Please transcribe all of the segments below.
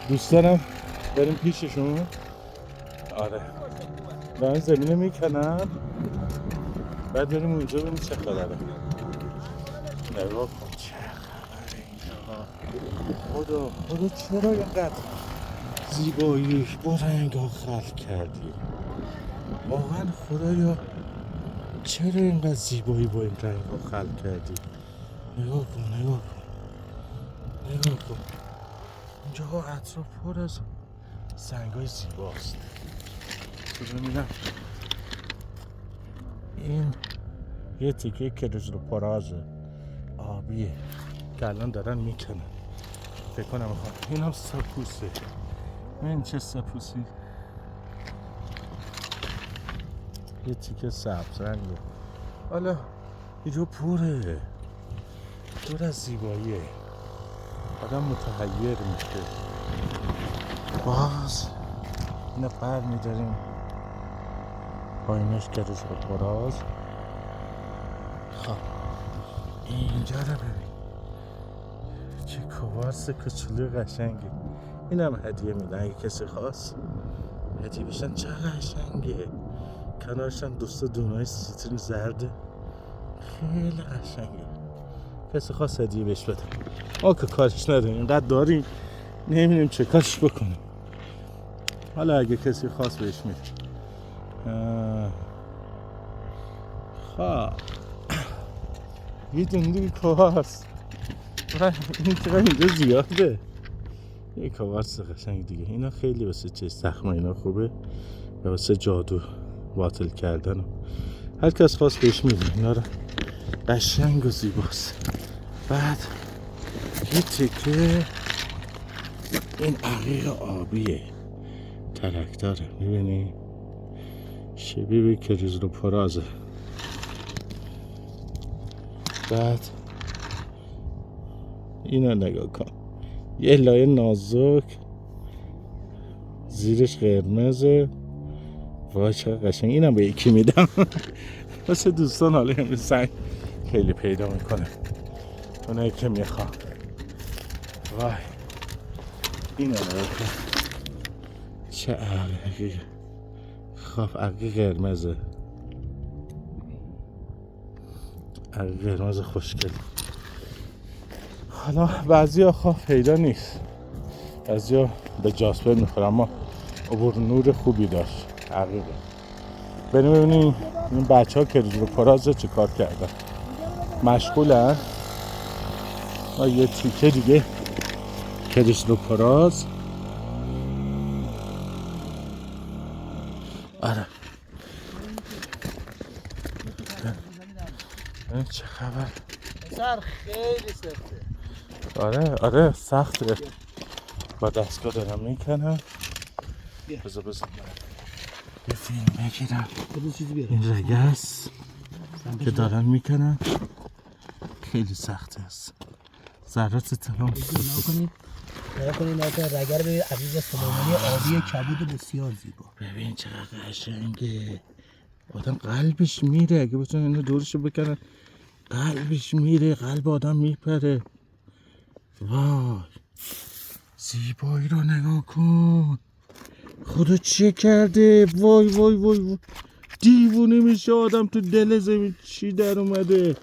دوست دارم بریم پیششون. آره دارن زمینه میکنن، بعد بریم اونجا ببینیم چه خبره. نگاه کن چه خبره اینجا. خدا چرا اینقدر زیبایی با رنگ ها خلق کردی؟ واقعا خدایا چرا اینقدر زیبایی با این رنگ ها خلق کردی؟ نگاه کن نگاه کن نگاه کن. اینجا ها اطراف پر از سنگ های زیباست. تو ببینم این یه تیکه کریزروپراز آبیه که الان دارن میکنن. فکر کنم این هم سپوسه. این چه سپوسی؟ یه تیکه سبز رنگه. حالا اینجا پر از زیباییه، آدم متحیر میشه. باز اینو پر میداریم پایینش کریزروپراز. خب اینجا رو ببین چه کوارس کوچولو قشنگه. اینم هدیه میدن اگه کسی خواست هدیه بشن. چه قشنگه، کنارشن دوستا دونای سیترین زرده، خیلی قشنگه. کسی خواست هدیه بهش بده. ما که کارش نداریم، اینقدر داریم نمیدونیم چه کارش بکنیم. حالا اگه کسی خواست بهش میده. خب یه دونه کوارس این چرا اینجا زیاده. یه کوارس قشنگ دیگه. اینا خیلی واسه چه زخم اینا خوبه و واسه جادو باطل کردن. هر کس خواست بهش میده. اینا رو قشنگ و زیباست. بعد یه تکه این عقیق آبیه، ترکداره، میبینی شبیه کریزروپرازه. بعد اینو نگاه کن، یه لایه نازک زیرش قرمزه. وای چقدر قشنگ. اینم به یکی میدم واسه دوستان. حالا همین سنگ خیلی پیدا میکنه اونایی که میخوام. وای اینو نگاه کن چه عقیقی. خب عقیق قرمزه، عقیق قرمز خوشگل. حالا بعضی ها خب پیدا نیست، بعضی ها به جاسپر میخورن، اما عبور نور خوبی داشت عقیقه. بریم ببینیم این بچه ها کریزروپراز چه کار کردن. مشغولن. یه تیکه دیگه کریزروپراز. آره این چه خبر؟ سر خیلی سخته. آره سخته. با دستگاه دارم میکنم. بذار یه فیلم بگیرم. این رگست که دارن میکنن خیلی سخت است. ذرات تمام نگاه کنید رگر به عزیز سلیمانی آبی کبود بسیار زیبا. ببین چقدر قشنگه. آدم قلبش میره اگه بتونن اینو دورشو بکنن. قلبش میره، قلب آدم میپره. وای زیبایی رو نگاه کن. خدا چه کرده. وای وای وای وای. دیوونه میشه آدم تو دل زمین. چی در اومده؟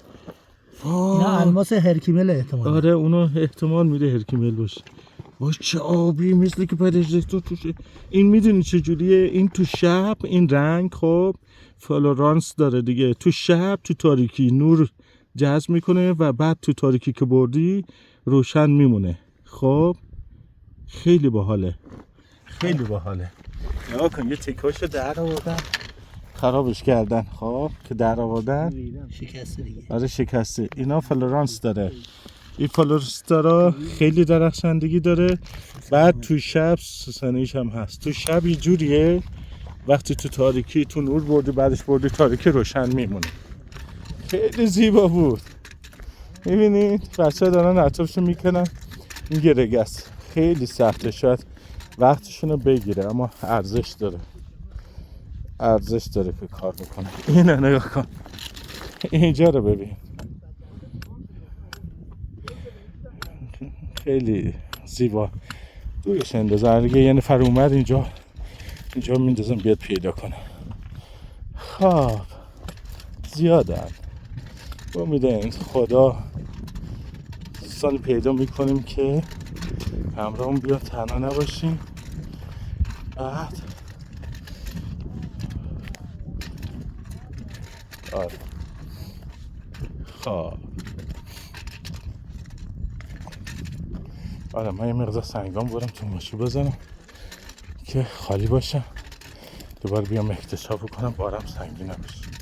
اینا الماس هرکیمل احتمال. آره اونو احتمال میده هرکیمل باشه. وای چه آبی، مثل که پرژکتور توشه. این میدونی چه جوریه؟ این تو شب این رنگ خب فلورانس داره دیگه. تو شب تو تاریکی نور جذب میکنه و بعد تو تاریکی که بردی روشن میمونه. خب خیلی باحاله، خیلی باحاله. نگاه کن یه تکه‌اشو در آوردن خرابش کردن. خب که در آوردن شکسته دیگه. آره شکسته. اینا فلورانس داره. این فلورانس داره خیلی درخشندگی داره. بعد تو شب سوسنیش هم هست. تو شب یه جوریه وقتی تو تاریکی تو نور بردی بعدش بردی تاریکی روشن میمونه. خیلی زیبا بود. میبینید بچه ها دارن اطرافشو میکنن. این یه رگست خیلی سخته، شاید وقتشونو بگیره اما ارزش داره. ارزش داره که کار میکنه. اینو نگاه کن، اینجا رو ببین خیلی زیبا. دورش اندازم. اگه یه نفر اومد اینجا میندازم بیاد پیدا کنه. خب زیادن. امید خدا دوستانی پیدا میکنیم که همراهمون بیاد، تنها نباشیم. بعد آره خب آره من یه مقدار سنگام برم تو ماشین بزنم که خالی باشه، دوباره بیام اکتشاف کنم بارم سنگین نباشه.